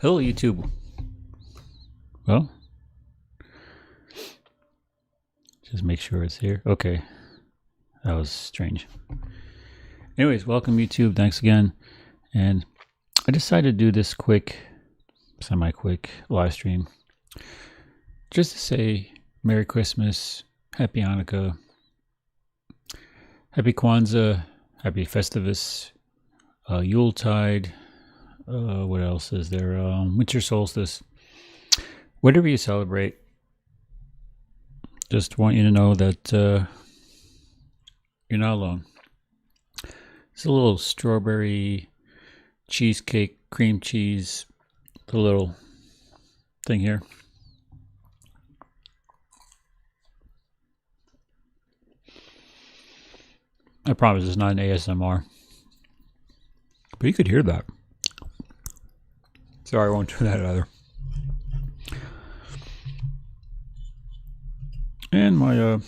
Hello, YouTube. Well, just make sure it's here. Okay. That was strange. Anyways, welcome, YouTube. Thanks again. And I decided to do this quick, semi-quick live stream just to say Merry Christmas, Happy Hanukkah, Happy Kwanzaa, Happy Festivus, Yule Tide. What else is there? Winter solstice. Whatever you celebrate, just want you to know that you're not alone. It's a little strawberry cheesecake, cream cheese, the little thing here. I promise it's not an ASMR, but you could hear that. Sorry, I won't do that either. And my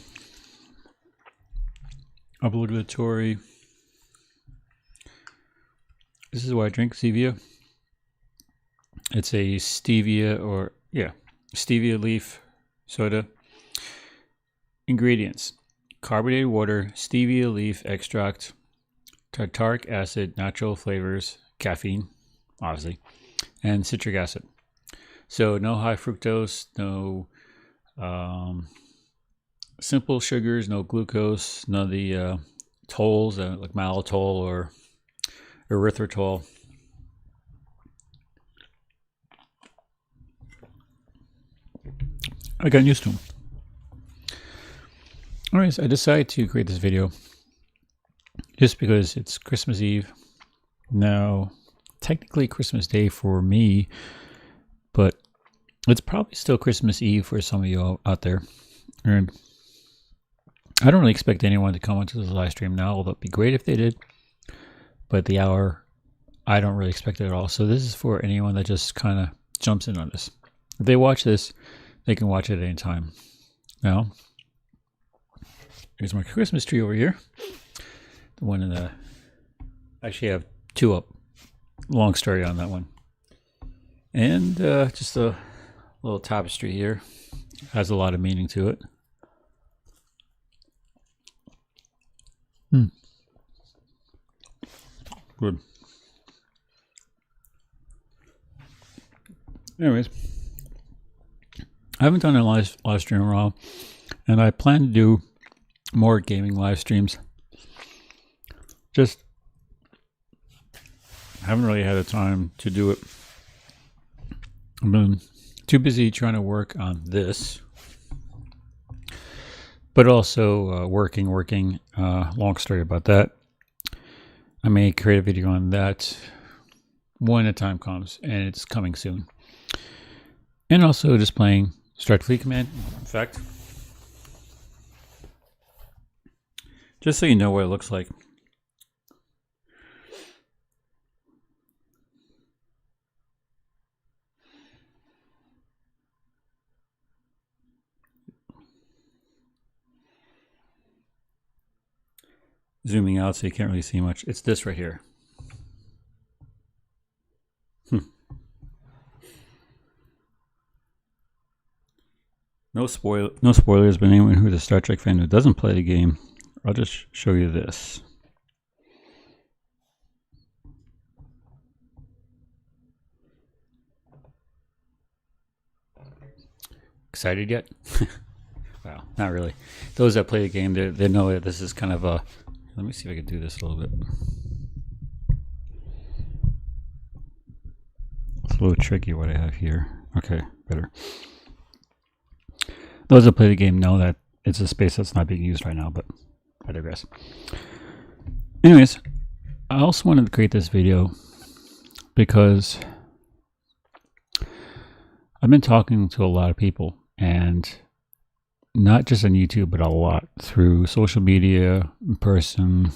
obligatory. This is what I drink, stevia. It's a stevia stevia leaf soda. Ingredients: carbonated water, stevia leaf extract, tartaric acid, natural flavors, caffeine, obviously, and citric acid. So no high fructose, no simple sugars, no glucose, none of the tolls like maltitol or erythritol. I got used to them. Anyways, I decided to create this video just because it's Christmas Eve. Now, technically Christmas Day for me, but it's probably still Christmas Eve for some of you out there. And I don't really expect anyone to come onto this live stream now, although it'd be great if they did. But the hour, I don't really expect it at all. So this is for anyone that just kind of jumps in on this. If they watch this, they can watch it at any time. Now, here's my Christmas tree over here. The one in the... Actually, I have two up. Long story on that one. And just a little tapestry here. Has a lot of meaning to it. Good. Anyways, I haven't done a live stream in a while, and I plan to do more gaming live streams. Just haven't really had the time to do it. I've been too busy trying to work on this, but also working. Long story about that. I may create a video on that when the time comes, and it's coming soon. And also just playing Start Fleet Command. In fact, just so you know what it looks like. Zooming out so you can't really see much. It's this right here. No spoilers, but anyone who's a Star Trek fan who doesn't play the game, I'll just show you this. Excited yet? Well, not really. Those that play the game, they know that this is kind of a... Let me see if I can do this a little bit. It's a little tricky what I have here. Okay, better. Those that play the game know that it's a space that's not being used right now, but I digress. Anyways, I also wanted to create this video because I've been talking to a lot of people, and not just on YouTube, but a lot through social media, in person,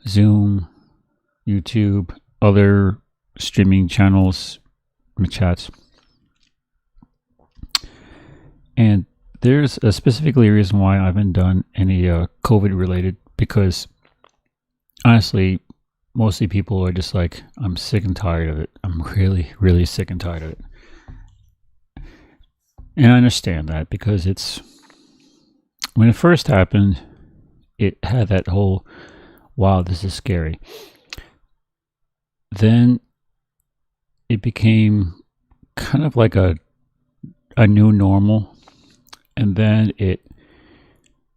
Zoom, YouTube, other streaming channels, chats. And there's a specifically a reason why I haven't done any COVID related, because honestly, mostly people are just like, I'm sick and tired of it. I'm really, really sick and tired of it. And I understand that because when it first happened, it had that whole, wow, this is scary. Then it became kind of like a new normal. And then it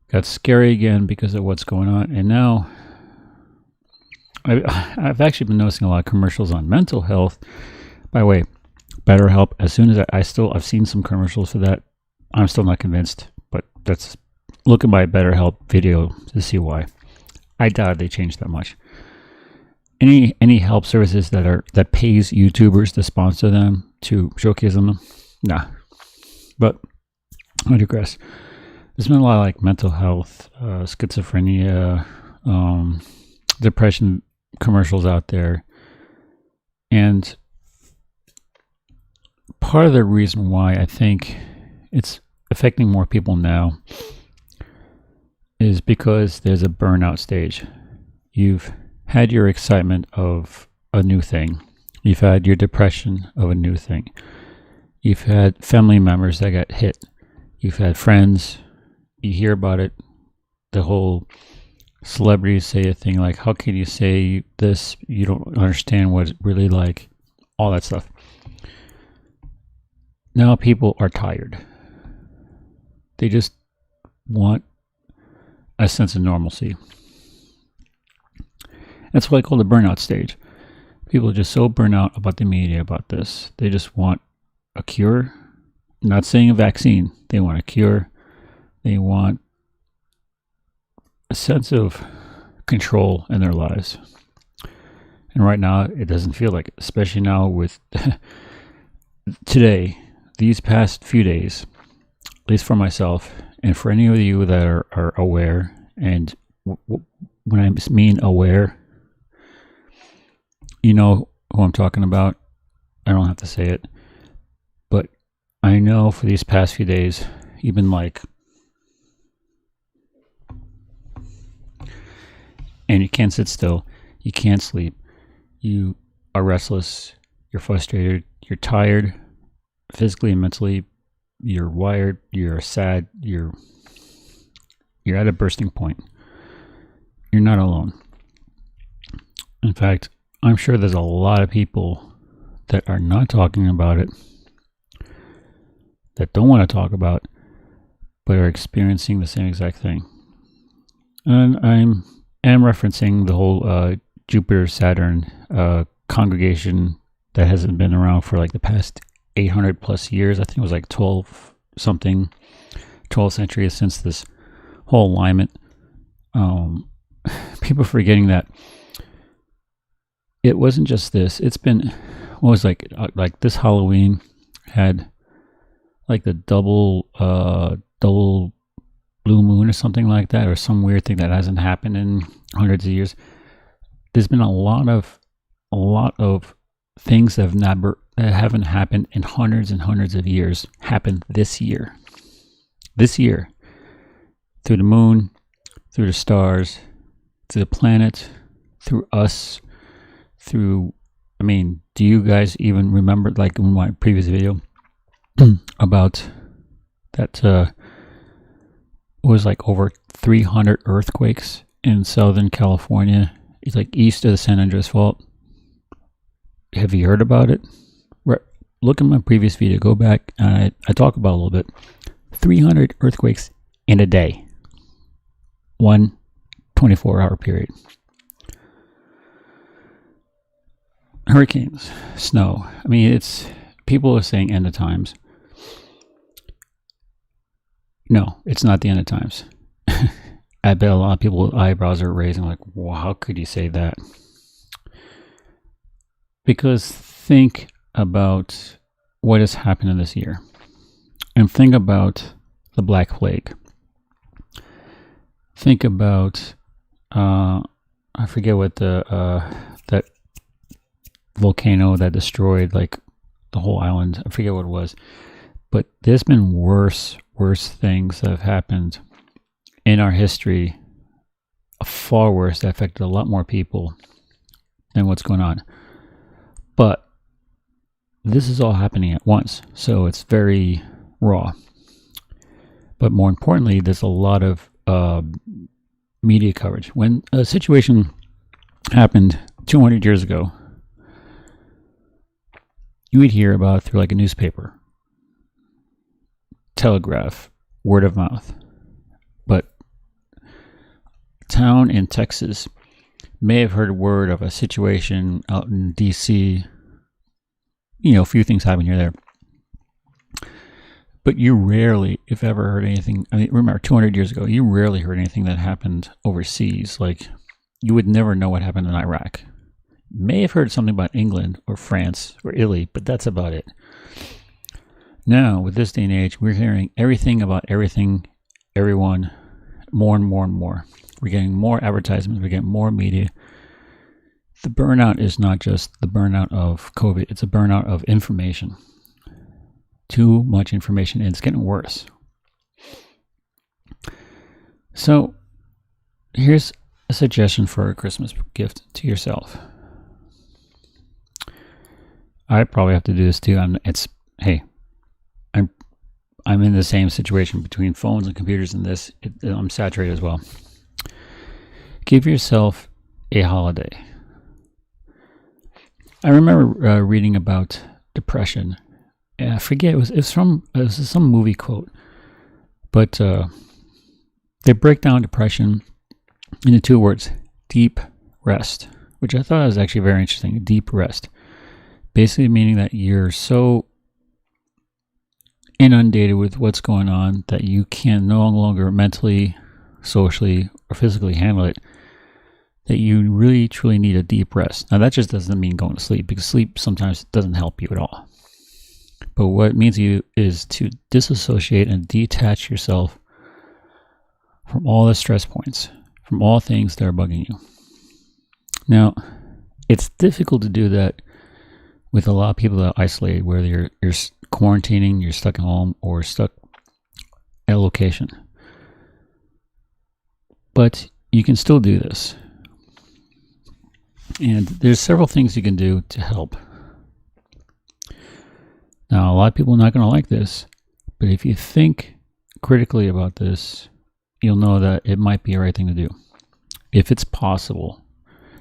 got scary again because of what's going on. And now I've actually been noticing a lot of commercials on mental health. By the way, BetterHelp, as soon as I've seen some commercials for that. I'm still not convinced, but that's, look at my BetterHelp video to see why. I doubt they changed that much. Any help services that pays YouTubers to sponsor them, to showcase them, nah. But I digress. There's been a lot of like mental health, schizophrenia, depression commercials out there, and part of the reason why I think it's affecting more people now is because there's a burnout stage. You've had your excitement of a new thing. You've had your depression of a new thing. You've had family members that got hit. You've had friends. You hear about it. The whole celebrities say a thing like, how can you say this? You don't understand what it's really like. All that stuff. Now people are tired. They just want a sense of normalcy. That's what I call the burnout stage. People are just so burnt out about the media, about this. They just want a cure. I'm not saying a vaccine. They want a cure. They want a sense of control in their lives. And right now, it doesn't feel like it, especially now with today, these past few days, at least for myself, and for any of you that are aware, and when I mean aware, you know who I'm talking about. I don't have to say it, but I know for these past few days, even like, and you can't sit still, you can't sleep, you are restless, you're frustrated, you're tired, physically and mentally, you're wired, you're sad, you're at a bursting point. You're not alone. In fact, I'm sure there's a lot of people that are not talking about it, that don't want to talk about, but are experiencing the same exact thing. And I am referencing the whole Jupiter-Saturn congregation that hasn't been around for like the past 800 plus years. I think it was like 12th century since this whole alignment. People forgetting that it wasn't just this. It's been, what was like this Halloween had like the double blue moon or something like that, or some weird thing that hasn't happened in hundreds of years. There's been a lot of things that haven't happened in hundreds and hundreds of years happened this year. This year, through the moon, through the stars, through the planet, through us, through, I mean, do you guys even remember, like in my previous video about that was like over 300 earthquakes in Southern California. It's like east of the San Andreas Fault. Have you heard about it? Look at my previous video. Go back and I talk about it a little bit. 300 earthquakes in a day. One 24-hour period. Hurricanes, snow. I mean, it's, people are saying end of times. No, it's not the end of times. I bet a lot of people's eyebrows are raising like, wow, how could you say that? Because think about what has happened in this year. And think about the Black Plague. Think about, I forget what that volcano that destroyed like the whole island. I forget what it was. But there's been worse things that have happened in our history, far worse, that affected a lot more people. and what's going on. But this is all happening at once, so it's very raw. But more importantly, there's a lot of media coverage. When a situation happened 200 years ago, you would hear about it through like a newspaper, telegraph, word of mouth. But a town in Texas may have heard word of a situation out in DC. A few things happen here or there. But you rarely, if ever, heard anything. I mean, remember, 200 years ago, you rarely heard anything that happened overseas. Like, you would never know what happened in Iraq. May have heard something about England or France or Italy, but that's about it. Now, with this day and age, we're hearing everything about everything, everyone, more and more and more. We're getting more advertisements, we're getting more media. The burnout is not just the burnout of COVID, it's a burnout of information. Too much information, and it's getting worse. So, here's a suggestion for a Christmas gift to yourself. I probably have to do this too. I'm in the same situation between phones and computers and this. I'm saturated as well. Give yourself a holiday. I remember reading about depression. I forget, it was some movie quote, but they break down depression into two words: deep rest, which I thought was actually very interesting. Deep rest, basically meaning that you're so inundated with what's going on that you can no longer mentally, socially, or physically handle it, that you really truly need a deep rest. Now that just doesn't mean going to sleep, because sleep sometimes doesn't help you at all. But what it means to you is to disassociate and detach yourself from all the stress points, from all things that are bugging you. Now, it's difficult to do that with a lot of people that are isolated, where you're quarantining, you're stuck at home or stuck at a location. But you can still do this. And there's several things you can do to help. Now, a lot of people are not going to like this, but if you think critically about this, you'll know that it might be the right thing to do. If it's possible,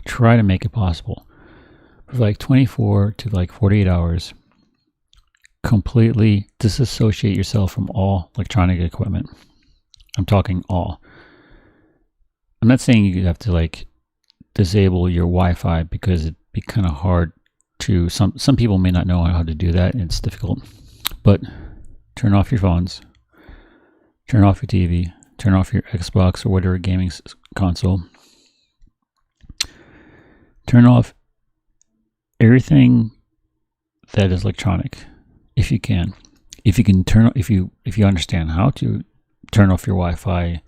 try to make it possible. For like 24 to like 48 hours, completely disassociate yourself from all electronic equipment. I'm talking all. I'm not saying you have to like disable your Wi-Fi, because it'd be kind of hard to, some people may not know how to do that, and it's difficult. But turn off your phones, turn off your TV, turn off your Xbox or whatever gaming console. Turn off everything that is electronic, if you can. If you can if you understand how to turn off your Wi-Fi,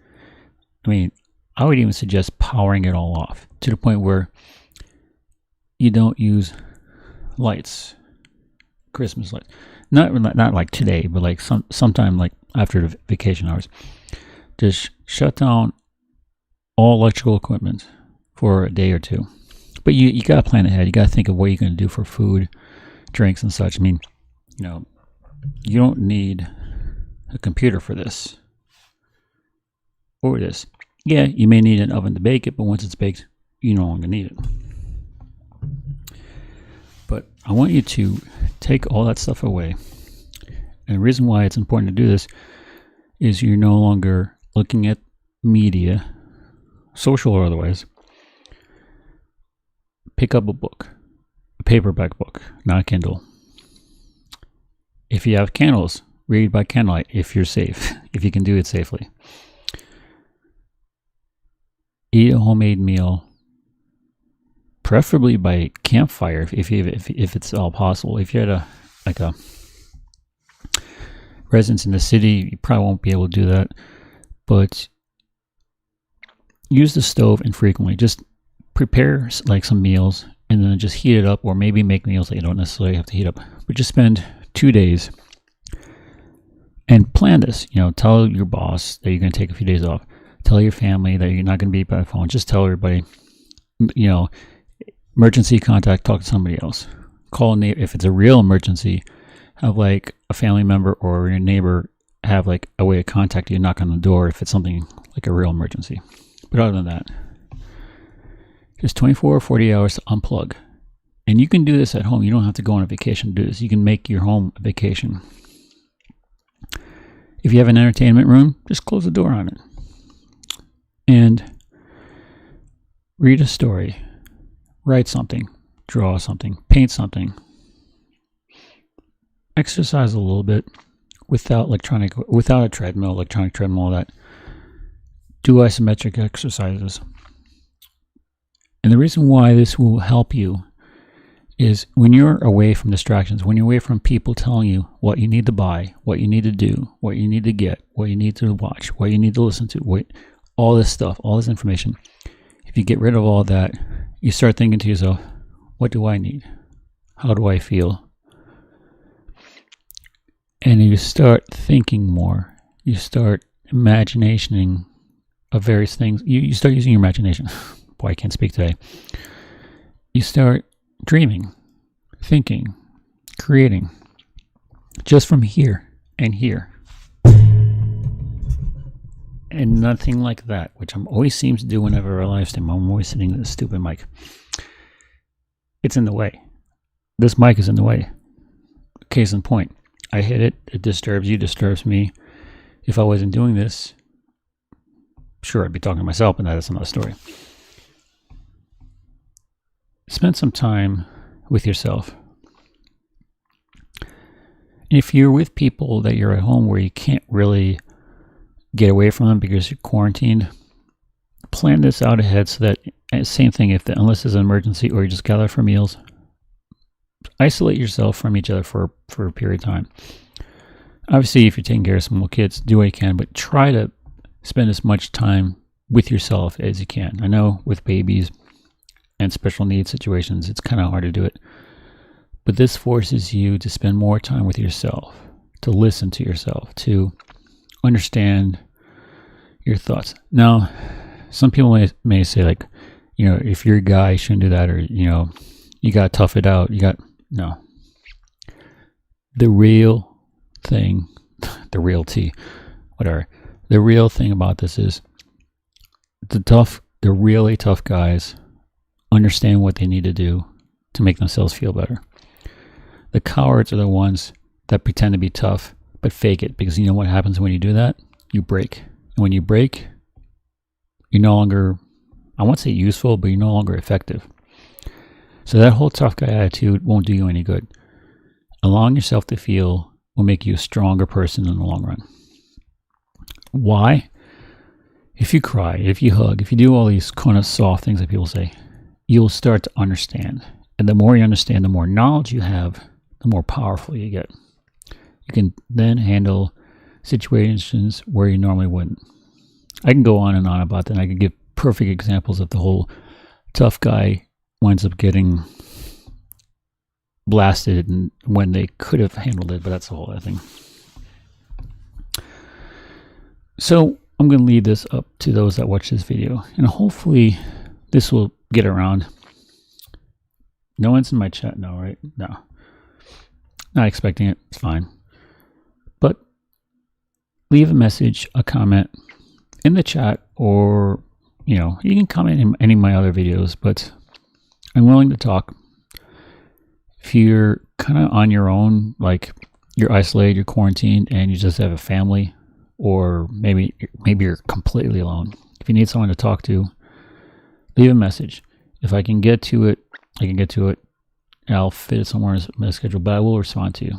I mean, I would even suggest powering it all off to the point where you don't use lights, Christmas lights. Not like today, but like sometime like after the vacation hours. Just shut down all electrical equipment for a day or two. But you got to plan ahead. You got to think of what you're going to do for food, drinks, and such. I mean, you don't need a computer for this or this. Yeah, you may need an oven to bake it, but once it's baked, you no longer need it. But I want you to take all that stuff away. And the reason why it's important to do this is you're no longer looking at media, social or otherwise. Pick up a book, a paperback book, not a Kindle. If you have candles, read by candlelight if you're safe, if you can do it safely. Eat a homemade meal, preferably by campfire if it's all possible. If you're at a residence in the city, you probably won't be able to do that. But use the stove infrequently. Just prepare like some meals and then just heat it up, or maybe make meals that you don't necessarily have to heat up. But just spend 2 days and plan this. Tell your boss that you're going to take a few days off. Tell your family that you're not going to be by phone. Just tell everybody, Emergency contact, talk to somebody else. Call a neighbor. If it's a real emergency, have like a family member or your neighbor have like a way of contacting you, knock on the door if it's something like a real emergency. But other than that, just 24 or 40 hours to unplug. And you can do this at home. You don't have to go on a vacation to do this. You can make your home a vacation. If you have an entertainment room, just close the door on it. And read a story. Write something. Draw something. Paint something. Exercise a little bit without a treadmill, electronic treadmill, all that. Do isometric exercises. And the reason why this will help you is when you're away from distractions, when you're away from people telling you what you need to buy, what you need to do, what you need to get, what you need to watch, what you need to listen to, all this stuff, all this information. If you get rid of all that, you start thinking to yourself, what do I need? How do I feel? And you start thinking more. You start imaginationing of various things. You start using your imagination. Boy, I can't speak today. You start dreaming, thinking, creating, just from here and here. And nothing like that, which I'm always seems to do whenever I live stream. I'm always sitting at this stupid mic. It's in the way. This mic is in the way. Case in point. I hit it. It disturbs you, disturbs me. If I wasn't doing this, sure, I'd be talking to myself, but that's another story. Spend some time with yourself. If you're with people that you're at home where you can't really get away from them because you're quarantined, plan this out ahead so that, same thing, unless there's an emergency or you just gather for meals, isolate yourself from each other for a period of time. Obviously, if you're taking care of small kids, do what you can, but try to spend as much time with yourself as you can. I know with babies and special needs situations, it's kind of hard to do it. But this forces you to spend more time with yourself, to listen to yourself, to understand your thoughts. Now, some people may say, like, if you're a guy, you shouldn't do that, or, you got to tough it out. No. The real thing, the real tea, whatever. The real thing about this is the really tough guys understand what they need to do to make themselves feel better. The cowards are the ones that pretend to be tough but fake it, because you know what happens when you do that? You break. And when you break, you're no longer, I won't say useful, but you're no longer effective. So that whole tough guy attitude won't do you any good. Allowing yourself to feel will make you a stronger person in the long run. Why? If you cry, if you hug, if you do all these kind of soft things that people say, you'll start to understand. And the more you understand, the more knowledge you have, the more powerful you get. You can then handle situations where you normally wouldn't. I can go on and on about that, and I could give perfect examples of the whole tough guy winds up getting blasted and when they could have handled it, but that's the whole other thing. So I'm going to leave this up to those that watch this video, and hopefully this will get around. No one's in my chat now, right? No. Not expecting it. It's fine. But leave a message, a comment in the chat, or, you can comment in any of my other videos, but I'm willing to talk. If you're kind of on your own, like you're isolated, you're quarantined, and you just have a family, or maybe you're completely alone. If you need someone to talk to, leave a message. If I can get to it, I can get to it. I'll fit it somewhere in my schedule, but I will respond to you.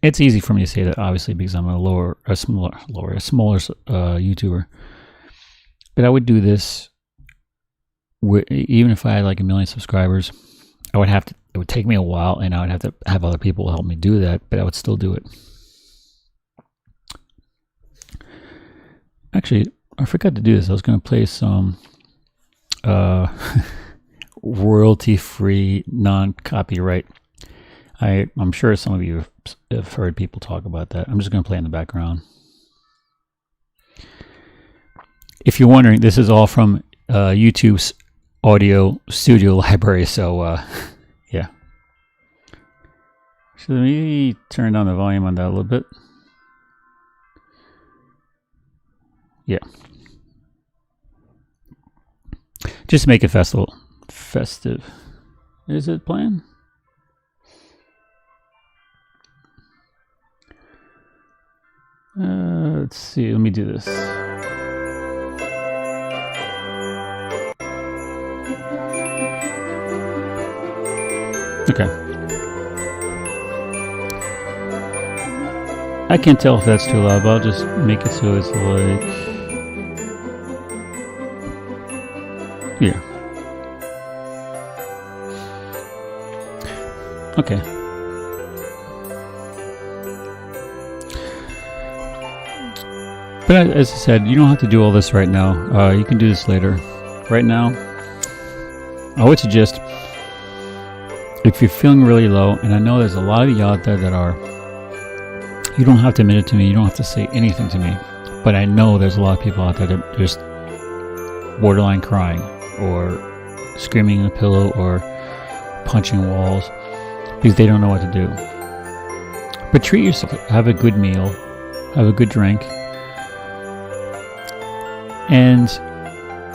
It's easy for me to say that, obviously, because I'm a smaller YouTuber. But I would do this even if I had like 1 million subscribers. It would take me a while, and I would have to have other people help me do that, but I would still do it. Actually, I forgot to do this. I was going to play some royalty-free, non-copyright. I'm sure some of you have heard people talk about that. I'm just going to play in the background. If you're wondering, this is all from YouTube's audio studio library. So yeah. So let me turn down the volume on that a little bit. Yeah. Just make it festive. Is it playing? Let's see. Let me do this. Okay. I can't tell if that's too loud, but I'll just make it so it's like... Yeah. Okay. But as I said, you don't have to do all this right now. You can do this later. Right now, I would suggest, if you're feeling really low, and I know there's a lot of you out there that are, you don't have to admit it to me, you don't have to say anything to me, but I know there's a lot of people out there that are just borderline crying, or screaming in a pillow, or punching walls, because they don't know what to do. But treat yourself. Have a good meal, have a good drink. And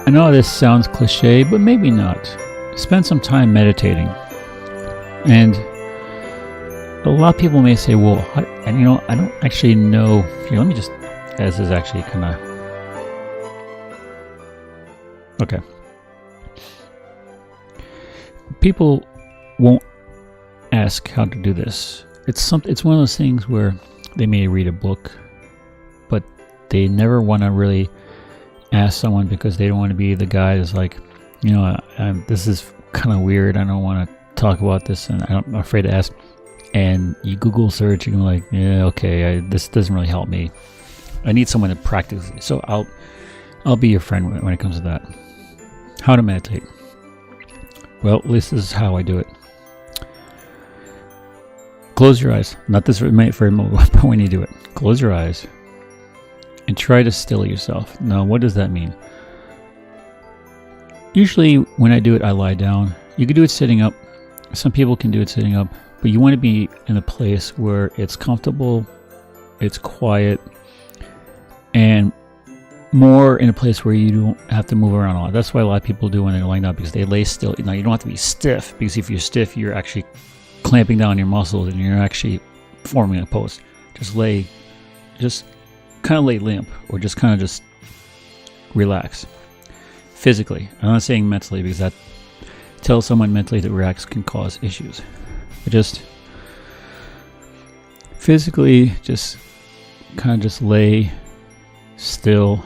I know this sounds cliche, but maybe not. Spend some time meditating. And a lot of people may say, well, and I don't actually know. Here, let me just, this is actually kind of, okay. People won't ask how to do this. It's one of those things where they may read a book, but they never want to really ask someone, because they don't want to be the guy that's like, this is kind of weird, I don't want to talk about this, and I'm afraid to ask. And you Google search, and you're like, yeah, okay, this doesn't really help me. I need someone to practice. So I'll be your friend when it comes to that. How to meditate. Well, this is how I do it. Close your eyes. Not this for a moment, but when you do it, close your eyes and try to still yourself. Now, what does that mean? Usually when I do it, I lie down. You can do it sitting up. Some people can do it sitting up, but you want to be in a place where it's comfortable, it's quiet, and more in a place where you don't have to move around a lot. That's why a lot of people do when they're lying down, because they lay still. Now, you don't have to be stiff, because if you're stiff, you're actually clamping down your muscles and you're actually forming a pose. Just kind of lay limp, or just kind of just relax physically. I'm not saying mentally, because that tells someone mentally to relax can cause issues. But just physically, just kind of just lay still.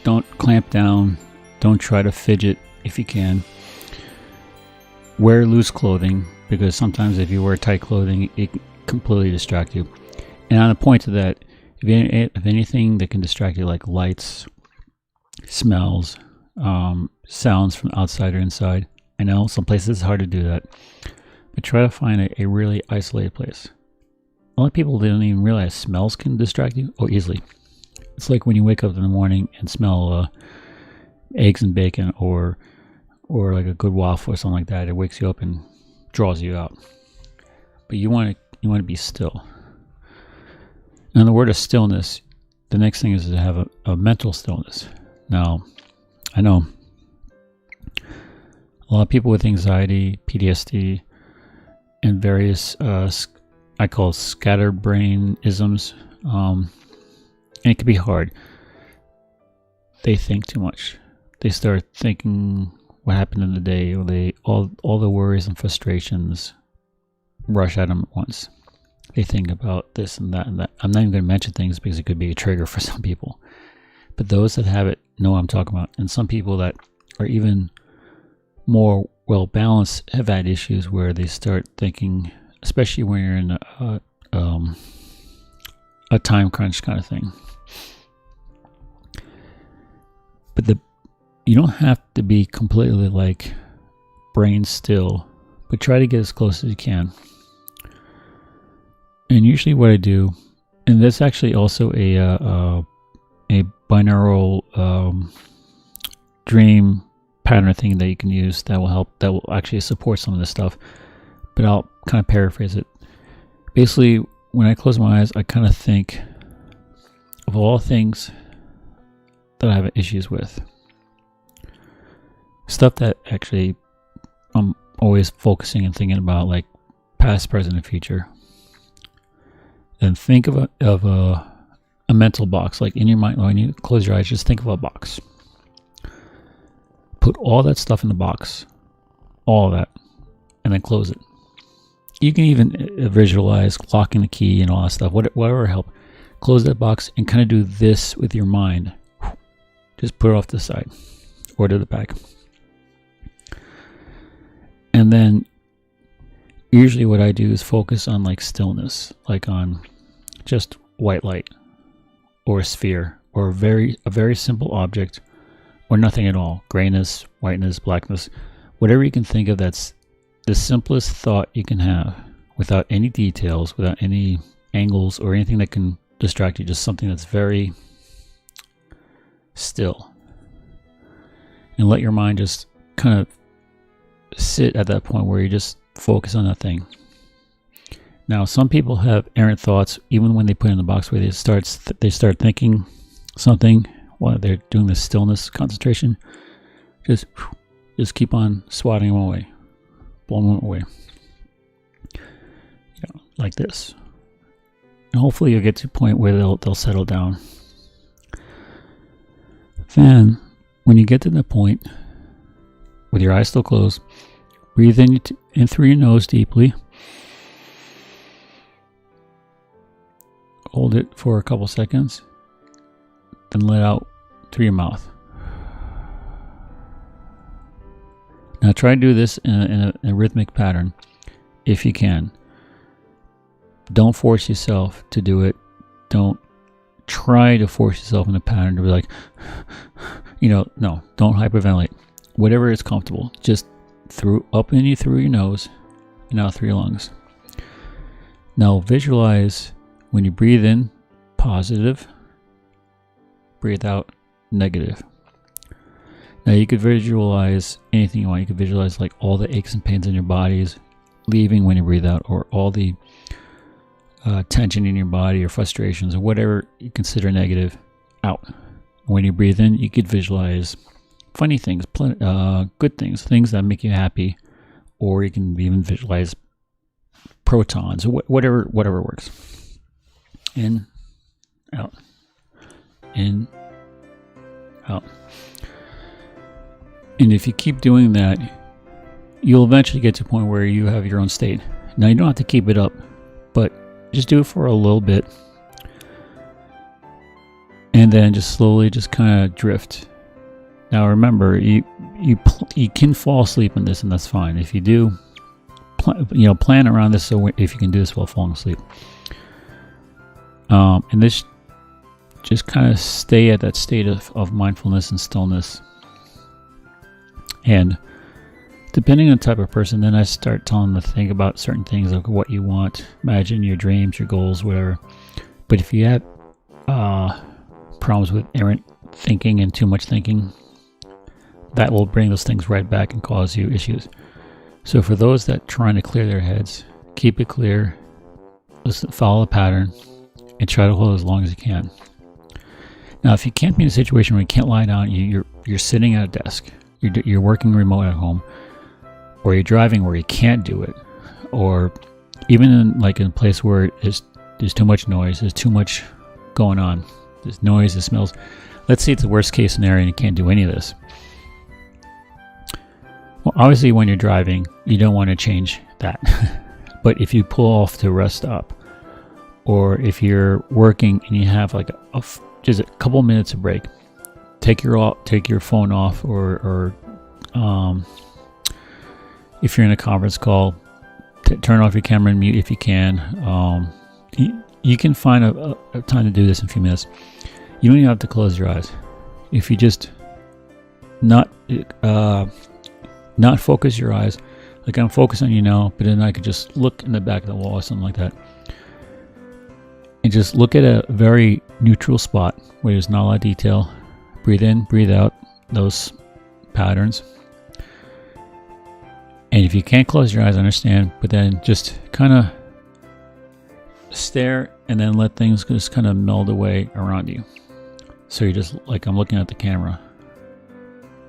Don't clamp down. Don't try to fidget if you can. Wear loose clothing, because sometimes if you wear tight clothing, it can completely distract you. And on the point of that, if anything that can distract you, like lights, smells, sounds from outside or inside. I know some places it's hard to do that, but try to find a really isolated place. A lot of people don't even realize smells can distract you easily. It's like when you wake up in the morning and smell eggs and bacon, or like a good waffle or something like that. It wakes you up and draws you out. But you want to be still. And the word of stillness, the next thing is to have a mental stillness. Now, I know a lot of people with anxiety, PTSD, and various, I call scatterbrainisms, and it can be hard. They think too much. They start thinking what happened in the day, or all the worries and frustrations rush at them at once. They think about this and that and that. I'm not even going to mention things because it could be a trigger for some people. But those that have it know what I'm talking about. And some people that are even more well-balanced have had issues where they start thinking, especially when you're in a time crunch kind of thing. But you don't have to be completely like brain still, but try to get as close as you can. And usually what I do, and that's actually also a binaural dream pattern thing that you can use that will help, that will actually support some of this stuff. But I'll kind of paraphrase it. Basically, when I close my eyes, I kind of think of all things that I have issues with. Stuff that actually I'm always focusing and thinking about, like past, present, and future. Then think of a mental box, like in your mind. When you close your eyes, just think of a box. Put all that stuff in the box, all of that, and then close it. You can even visualize locking the key and all that stuff, whatever help. Close that box and kind of do this with your mind. Just put it off to the side or to the back. And then usually what I do is focus on like stillness, like on just white light or a sphere or a very simple object or nothing at all. Grayness, whiteness, blackness, whatever you can think of that's the simplest thought you can have without any details, without any angles or anything that can distract you. Just something that's very still. And let your mind just kind of sit at that point where you just focus on that thing. Now, some people have errant thoughts even when they put it in the box, where they start thinking something while they're doing this stillness concentration. Just keep on swatting them away, blowing them away, like this. And hopefully you'll get to a point where they'll settle down. Then, when you get to the point with your eyes still closed, breathe in through your nose deeply. Hold it for a couple seconds, then let out through your mouth. Now try to do this in a rhythmic pattern if you can. Don't force yourself to do it. Don't try to force yourself in a pattern to be like, no, don't hyperventilate. Whatever is comfortable, just up in you through your nose and out through your lungs. Now visualize when you breathe in, positive, breathe out, negative. Now you could visualize anything you want. You could visualize like all the aches and pains in your bodies leaving when you breathe out, or all the tension in your body or frustrations or whatever you consider negative out. When you breathe in, you could visualize funny things, good things, things that make you happy, or you can even visualize protons or whatever works. In, out, in, out. And if you keep doing that, you'll eventually get to a point where you have your own state. Now you don't have to keep it up, but just do it for a little bit, and then just slowly just kind of drift. Now remember, you can fall asleep in this, and that's fine. If you do, plan around this so if you can do this while falling asleep. And this, just kind of stay at that state of mindfulness and stillness. And depending on the type of person, then I start telling them to think about certain things, like what you want, imagine your dreams, your goals, whatever. But if you have problems with errant thinking and too much thinking, that will bring those things right back and cause you issues. So for those that trying to clear their heads, keep it clear, listen, follow the pattern, and try to hold as long as you can. Now, if you can't be in a situation where you can't lie down, you're sitting at a desk, you're working remote at home, or you're driving where you can't do it, or even in a place where there's too much noise, there's too much going on, there's noise, there's smells. Let's say it's the worst case scenario and you can't do any of this. Well, obviously when you're driving, you don't want to change that. But if you pull off to rest up, or if you're working and you have like just a couple minutes of break, take your phone off, or if you're in a conference call, turn off your camera and mute if you can. You can find a time to do this in a few minutes. You don't even have to close your eyes. If you just not focus your eyes, like I'm focused on you now, but then I could just look in the back of the wall or something like that, and just look at a very neutral spot where there's not a lot of detail. Breathe in, breathe out those patterns, And if you can't close your eyes, I understand, but then just kind of stare and then let things just kind of meld away around you. So you're just like, I'm looking at the camera.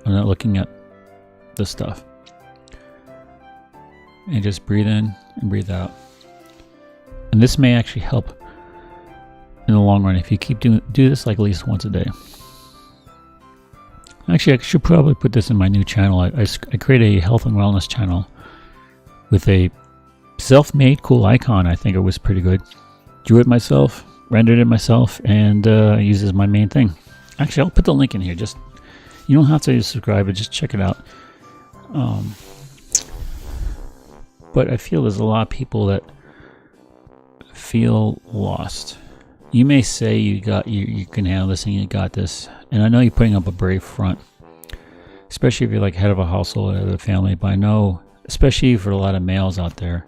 I'm not looking at the stuff. And just breathe in and breathe out. And this may actually help in the long run if you keep do this like at least once a day. Actually, I should probably put this in my new channel. I created a health and wellness channel with a self-made cool icon. I think it was pretty good. Drew it myself, rendered it myself, and use it as my main thing. Actually, I'll put the link in here. Just, you don't have to subscribe, but just check it out. But I feel there's a lot of people that feel lost. You may say you can handle this and you got this, and I know you're putting up a brave front, especially if you're like head of a household, head of a family. But I know, especially for a lot of males out there,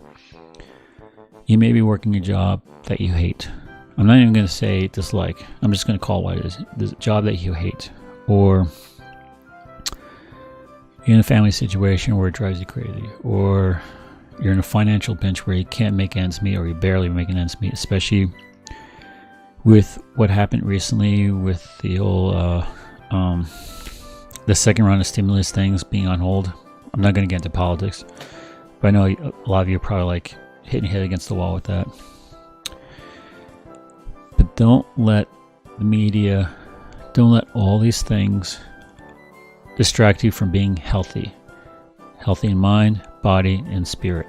you may be working a job that you hate. I'm not even going to say dislike. I'm just going to call it what it is. This job that you hate, or you're in a family situation where it drives you crazy, or you're in a financial pinch where you can't make ends meet, or you're barely making ends meet, especially with what happened recently with the whole the second round of stimulus things being on hold. I'm not going to get into politics, but I know a lot of you are probably like hitting your head against the wall with that. But don't let the media, don't let all these things distract you from being healthy. Healthy in mind, body, and spirit.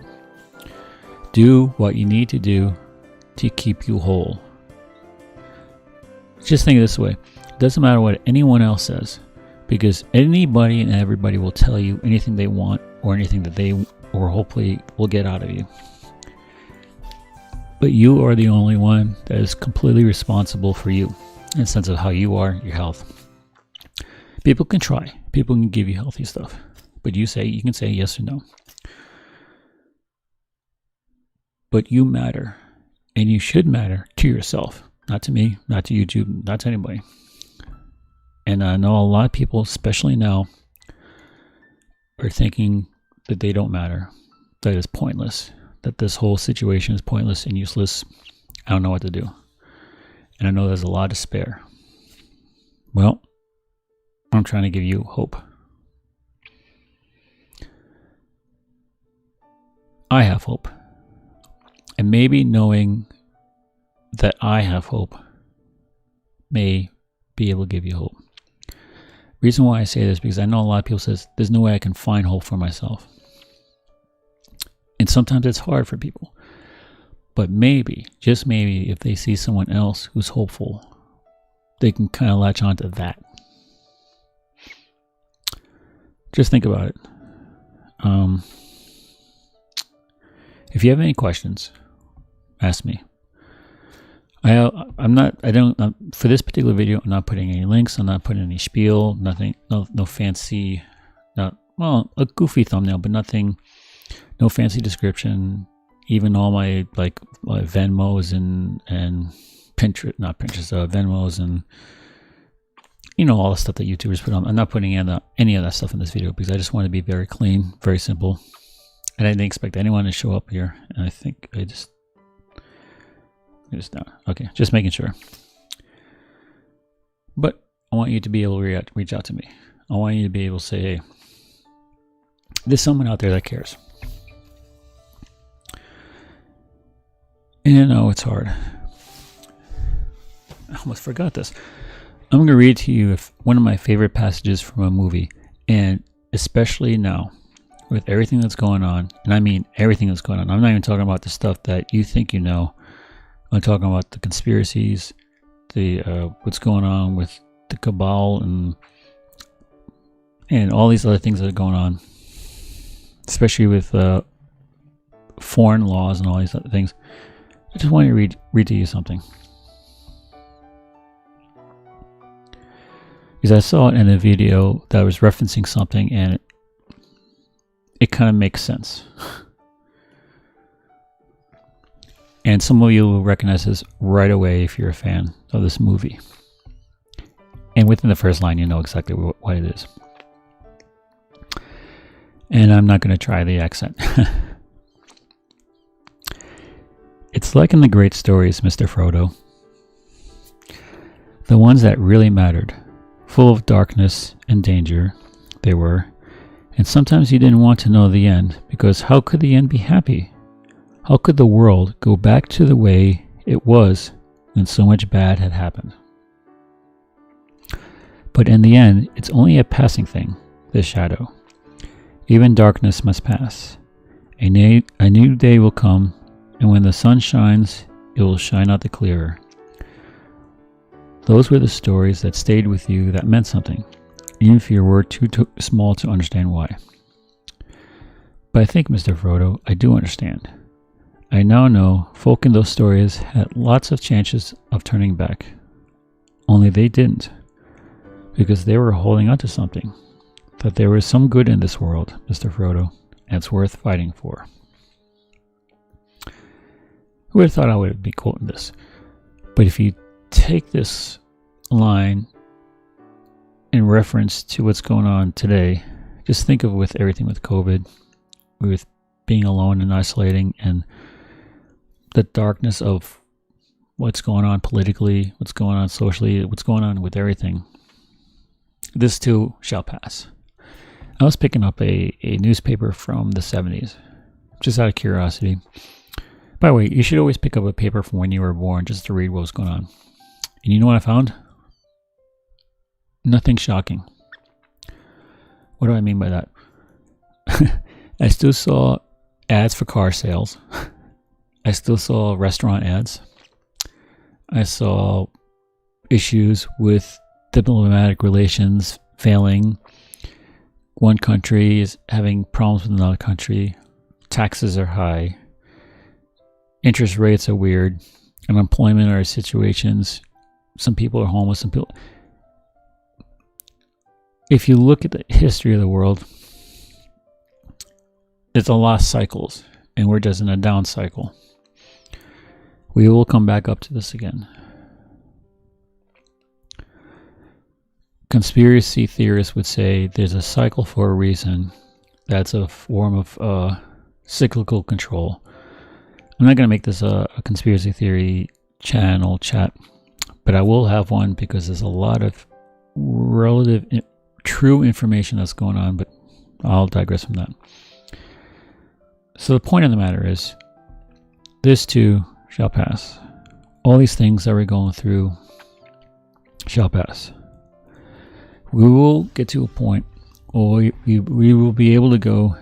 Do what you need to do to keep you whole. Just think of it this way. It doesn't matter what anyone else says, because anybody and everybody will tell you anything they want or anything that they or hopefully will get out of you. But you are the only one that is completely responsible for you in the sense of how you are, your health. People can try. People can give you healthy stuff, but you can say yes or no. But you matter, and you should matter to yourself. Not to me, not to YouTube, not to anybody. And I know a lot of people, especially now, are thinking that they don't matter, that it's pointless, that this whole situation is pointless and useless. I don't know what to do. And I know there's a lot of despair. Well, I'm trying to give you hope. I have hope. And maybe knowing that I have hope may be able to give you hope. Reason why I say this, because I know a lot of people says there's no way I can find hope for myself. And sometimes it's hard for people. But maybe, just maybe, if they see someone else who's hopeful, they can kind of latch onto that. Just think about it. If you have any questions, ask me. For this particular video, I'm not putting any links. I'm not putting any spiel. Nothing. No fancy. A goofy thumbnail, but nothing. No fancy description. Even all my Venmos and Pinterest, not Pinterest, Venmos and all the stuff that YouTubers put on. I'm not putting any of that stuff in this video because I just want to be very clean, very simple. And I didn't expect anyone to show up here. And I think I just not. Okay, just making sure. But I want you to be able to reach out to me. I want you to be able to say, hey, there's someone out there that cares. And I know it's hard. I almost forgot this. I'm going to read to you one of my favorite passages from a movie. And especially now, with everything that's going on, and I mean everything that's going on. I'm not even talking about the stuff that you think you know. I'm talking about the conspiracies, the what's going on with the cabal and all these other things that are going on, especially with foreign laws and all these other things. I just want to read to you something. Because I saw it in a video that was referencing something and it kind of makes sense. And some of you will recognize this right away if you're a fan of this movie. And within the first line, you know exactly what it is. And I'm not going to try the accent. It's like in the great stories, Mr. Frodo. The ones that really mattered, full of darkness and danger, they were. And sometimes you didn't want to know the end, because how could the end be happy? How could the world go back to the way it was when so much bad had happened? But in the end, it's only a passing thing, this shadow. Even darkness must pass. A new day will come, and when the sun shines, it will shine out the clearer. Those were the stories that stayed with you that meant something, even if you were too small to understand why. But I think, Mr. Frodo, I do understand. I now know folk in those stories had lots of chances of turning back. Only they didn't, because they were holding on to something. That there was some good in this world, Mr. Frodo, and it's worth fighting for. Who would have thought I would be quoting this? But if you take this line in reference to what's going on today, just think of with everything with COVID, with being alone and isolating, and the darkness of what's going on politically, what's going on socially, what's going on with everything. This too shall pass. I was picking up a newspaper from the 70s, just out of curiosity. By the way, you should always pick up a paper from when you were born just to read what was going on. And you know what I found? Nothing shocking. What do I mean by that? I still saw ads for car sales. I still saw restaurant ads. I saw issues with diplomatic relations failing. One country is having problems with another country. Taxes are high. Interest rates are weird. Unemployment are situations. Some people are homeless. Some people. If you look at the history of the world, it's a lot of cycles, and we're just in a down cycle. We will come back up to this again. Conspiracy theorists would say there's a cycle for a reason. That's a form of cyclical control. I'm not going to make this a conspiracy theory channel chat, but I will have one because there's a lot of relative true information that's going on, but I'll digress from that. So the point of the matter is, this too shall pass. All these things that we're going through shall pass. We will get to a point where we will be able to go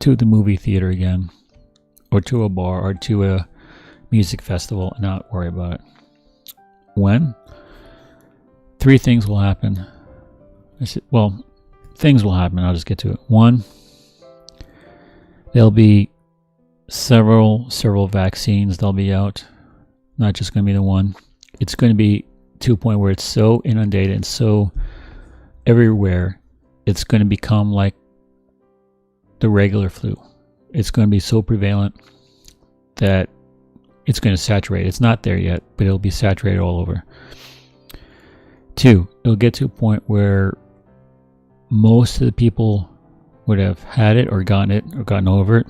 to the movie theater again, or to a bar, or to a music festival, and not worry about it. When? 3 things will happen. Well, things will happen. I'll just get to it. 1, there'll be several vaccines that'll be out. Not just going to be the one. It's going to be to a point where it's so inundated and so everywhere, it's going to become like the regular flu. It's going to be so prevalent that it's going to saturate. It's not there yet, but it'll be saturated all over. 2, it'll get to a point where most of the people would have had it or gotten over it.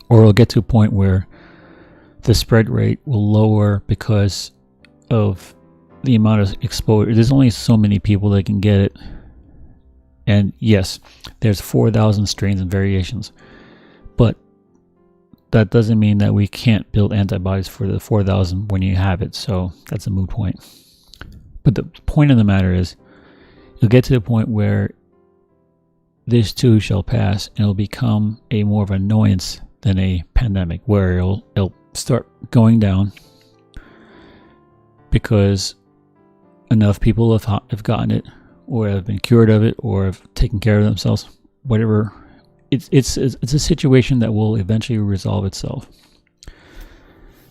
Or it'll get to a point where the spread rate will lower because of the amount of exposure. There's only so many people that can get it. And yes, there's 4,000 strains and variations. But that doesn't mean that we can't build antibodies for the 4,000 when you have it. So that's a moot point. But the point of the matter is, you'll get to the point where this too shall pass, and it'll become a more of an annoyance than a pandemic, where it'll start going down because enough people have gotten it, or have been cured of it, or have taken care of themselves. Whatever, it's a situation that will eventually resolve itself.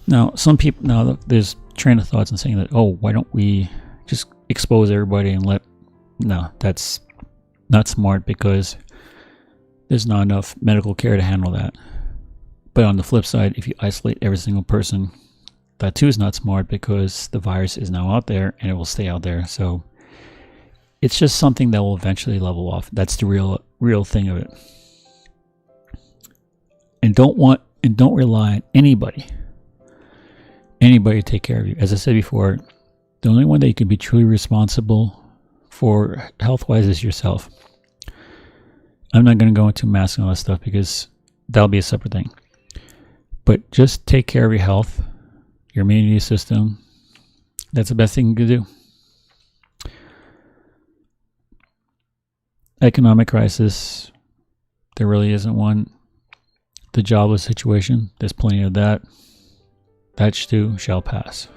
Now, there's train of thoughts in saying that, oh, why don't we just expose everybody and no, that's not smart, because there's not enough medical care to handle that. But on the flip side, if you isolate every single person, that too is not smart, because the virus is now out there and it will stay out there. So it's just something that will eventually level off. That's the real real thing of it. And don't rely on anybody to take care of you. As I said before, the only one that you can be truly responsible for health-wise is yourself. I'm not going to go into masks and all that stuff because that'll be a separate thing. But just take care of your health, your immunity system. That's the best thing you can do. Economic crisis, there really isn't one. The jobless situation, there's plenty of that. That too shall pass.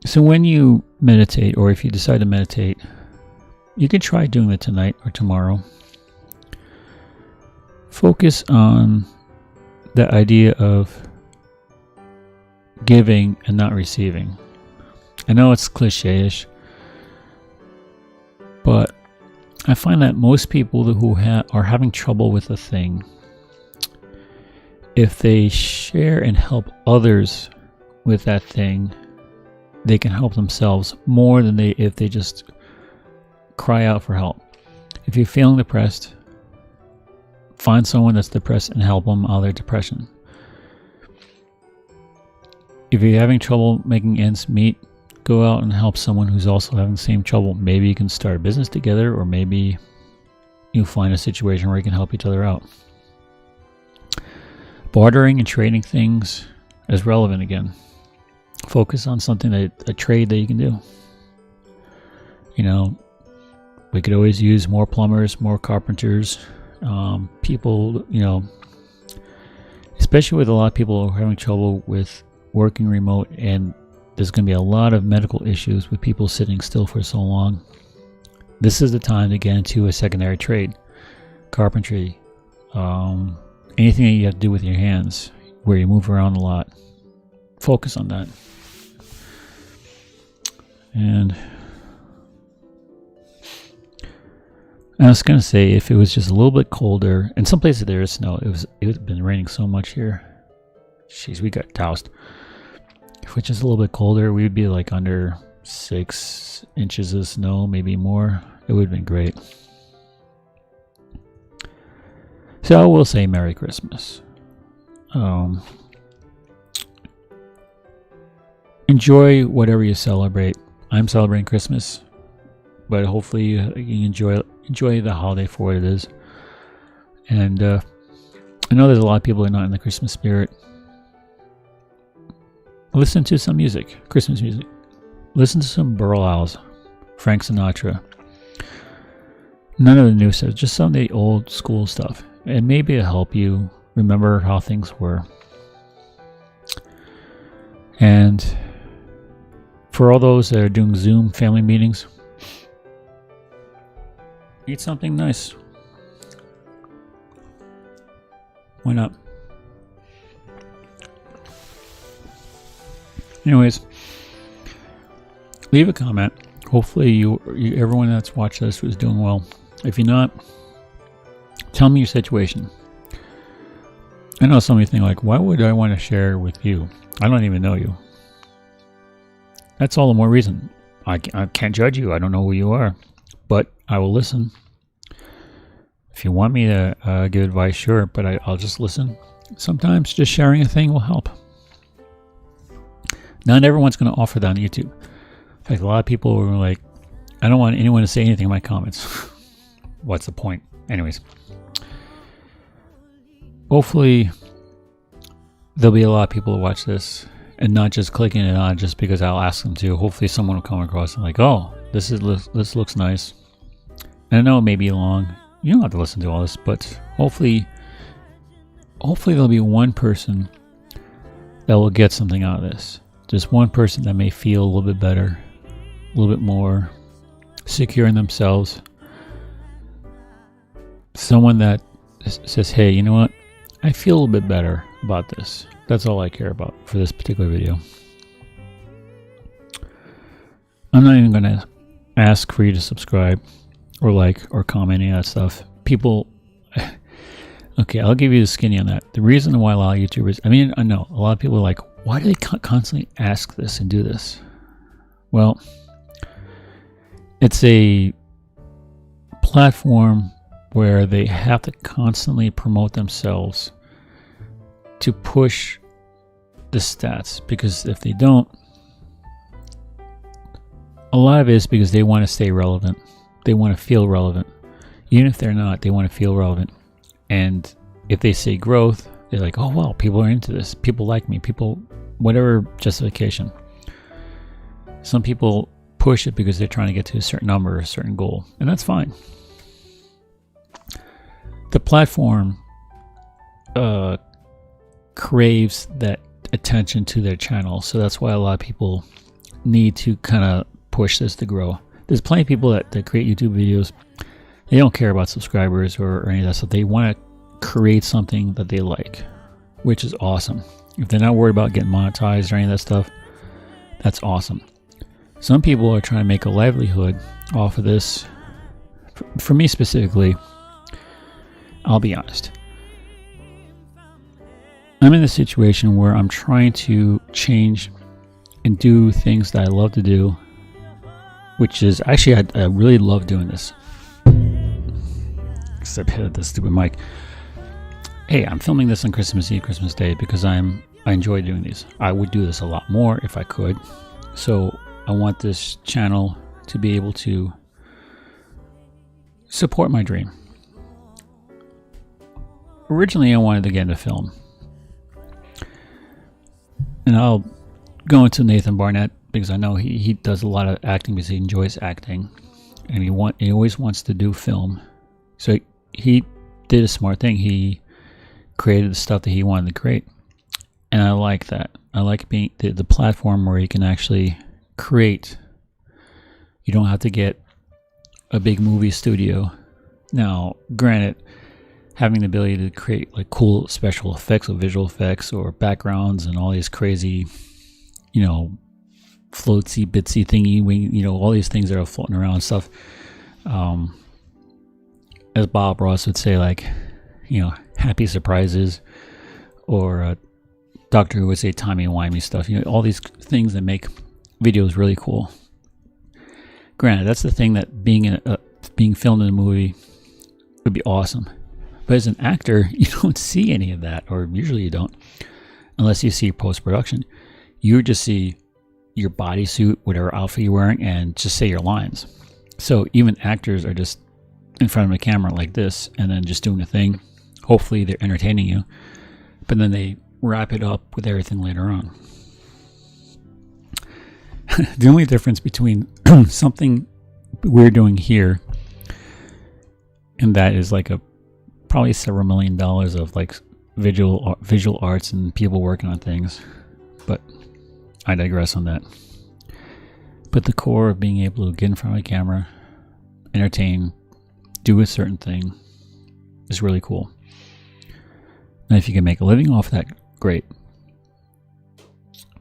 So when you meditate, or if you decide to meditate, you can try doing it tonight or tomorrow. Focus on the idea of giving and not receiving. I know it's cliche-ish, but I find that most people who are having trouble with a thing, if they share and help others with that thing, they can help themselves more than if they just cry out for help. If you're feeling depressed, find someone that's depressed and help them out of their depression. If you're having trouble making ends meet, go out and help someone who's also having the same trouble. Maybe you can start a business together, or maybe you find a situation where you can help each other out. Bartering and trading things is relevant again. Focus on something a trade that you can do. You know, we could always use more plumbers, more carpenters, people, you know, especially with a lot of people who are having trouble with working remote, and there's going to be a lot of medical issues with people sitting still for so long. This is the time to get into a secondary trade. Carpentry, anything that you have to do with your hands, where you move around a lot. Focus on that. And I was going to say, if it was just a little bit colder, and some places there is snow, it's been raining so much here. Jeez, we got doused. If it was just a little bit colder, we would be like under 6 inches of snow, maybe more. It would have been great. So I will say Merry Christmas. Enjoy whatever you celebrate. I'm celebrating Christmas, but hopefully you enjoy the holiday for what it is. And I know there's a lot of people who are not in the Christmas spirit. Listen to some music, Christmas music. Listen to some Burl Owls, Frank Sinatra. None of the new stuff, just some of the old school stuff. And maybe it'll help you remember how things were. And for all those that are doing Zoom family meetings, eat something nice. Why not? Anyways, leave a comment. Hopefully everyone that's watched this was doing well. If you're not, tell me your situation. I know some of you think like, why would I want to share with you? I don't even know you. That's all the more reason. I can't judge you. I don't know who you are, but I will listen. If you want me to give advice, sure, but I'll just listen. Sometimes just sharing a thing will help. Not everyone's going to offer that on YouTube. In fact, a lot of people were like, I don't want anyone to say anything in my comments. What's the point? Anyways. Hopefully, there'll be a lot of people who watch this and not just clicking it on just because I'll ask them to. Hopefully someone will come across and like, oh, this looks nice. And I know it may be long. You don't have to listen to all this, but hopefully there'll be one person that will get something out of this. Just one person that may feel a little bit better, a little bit more secure in themselves. Someone that says, hey, you know what? I feel a little bit better about this. That's all I care about for this particular video. I'm not even going to ask for you to subscribe or like or comment any of that stuff. People, okay, I'll give you the skinny on that. The reason why a lot of YouTubers, I know a lot of people are like, why do they constantly ask this and do this? Well, it's a platform where they have to constantly promote themselves to push the stats, because if they don't, a lot of it is because they want to stay relevant. They want to feel relevant. Even if they're not, they want to feel relevant. And if they say growth, they're like, oh, well, people are into this. People like me. People, whatever justification. Some people push it because they're trying to get to a certain number or a certain goal. And that's fine. The platform craves that attention to their channel. So that's why a lot of people need to kind of push this to grow. There's plenty of people that create YouTube videos. They don't care about subscribers or any of that stuff. They want to create something that they like, which is awesome. If they're not worried about getting monetized or any of that stuff, that's awesome. Some people are trying to make a livelihood off of this. For me specifically, I'll be honest. I'm in a situation where I'm trying to change and do things that I love to do, which is actually, I really love doing this. Except hit this stupid mic. Hey, I'm filming this on Christmas Eve, Christmas Day, because I enjoy doing these. I would do this a lot more if I could. So I want this channel to be able to support my dream. Originally, I wanted to get into film. And I'll go into Nathan Barnett because I know he does a lot of acting because he enjoys acting. And he always wants to do film. So he did a smart thing. He created the stuff that he wanted to create. And I like that. I like being the platform where you can actually create. You don't have to get a big movie studio. Now, granted, having the ability to create like cool special effects or visual effects or backgrounds and all these crazy, you know, floatsy, bitsy thingy, you know, all these things that are floating around and stuff. As Bob Ross would say, like, you know, happy surprises, or Doctor Who would say timey-wimey stuff. You know, all these things that make videos really cool. Granted, that's the thing that being filmed in a movie would be awesome. But as an actor, you don't see any of that, or usually you don't, unless you see post-production. You just see your bodysuit, whatever outfit you're wearing, and just say your lines. So even actors are just in front of a camera like this, and then just doing a thing. Hopefully they're entertaining you, but then they wrap it up with everything later on. The only difference between something we're doing here and that is like probably several $1 million of like visual arts and people working on things, but I digress on that. But the core of being able to get in front of a camera, entertain, do a certain thing is really cool. And if you can make a living off that, great.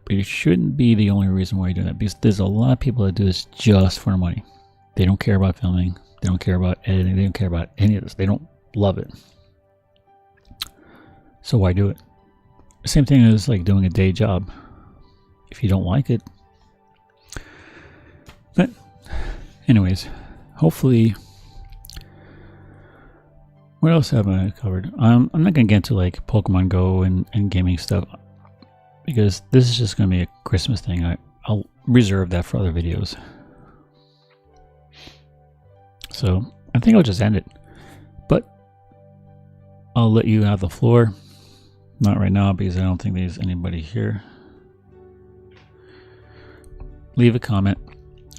But it shouldn't be the only reason why you're doing that, because there's a lot of people that do this just for money. They don't care about filming. They don't care about editing. They don't care about any of this. They don't love it. So why do it? Same thing as like doing a day job. If you don't like it. But anyways, hopefully, what else have I covered? I'm not going to get into like Pokemon Go and gaming stuff, because this is just going to be a Christmas thing. I'll reserve that for other videos. So I think I'll just end it. But I'll let you have the floor. Not right now, because I don't think there's anybody here. Leave a comment.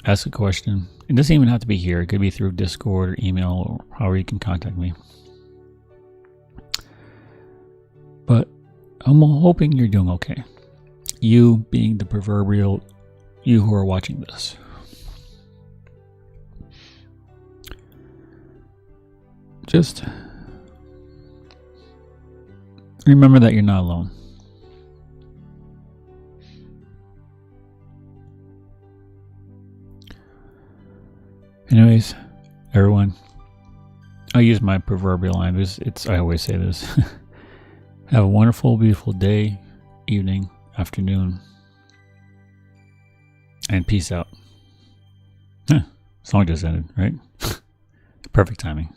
Ask a question. It doesn't even have to be here. It could be through Discord or email or however you can contact me. But I'm hoping you're doing okay. You being the proverbial you who are watching this. Just remember that you're not alone. Anyways, everyone, I use my proverbial line because I always say this. Have a wonderful, beautiful day, evening, afternoon, and peace out. Song just ended, right? Perfect timing.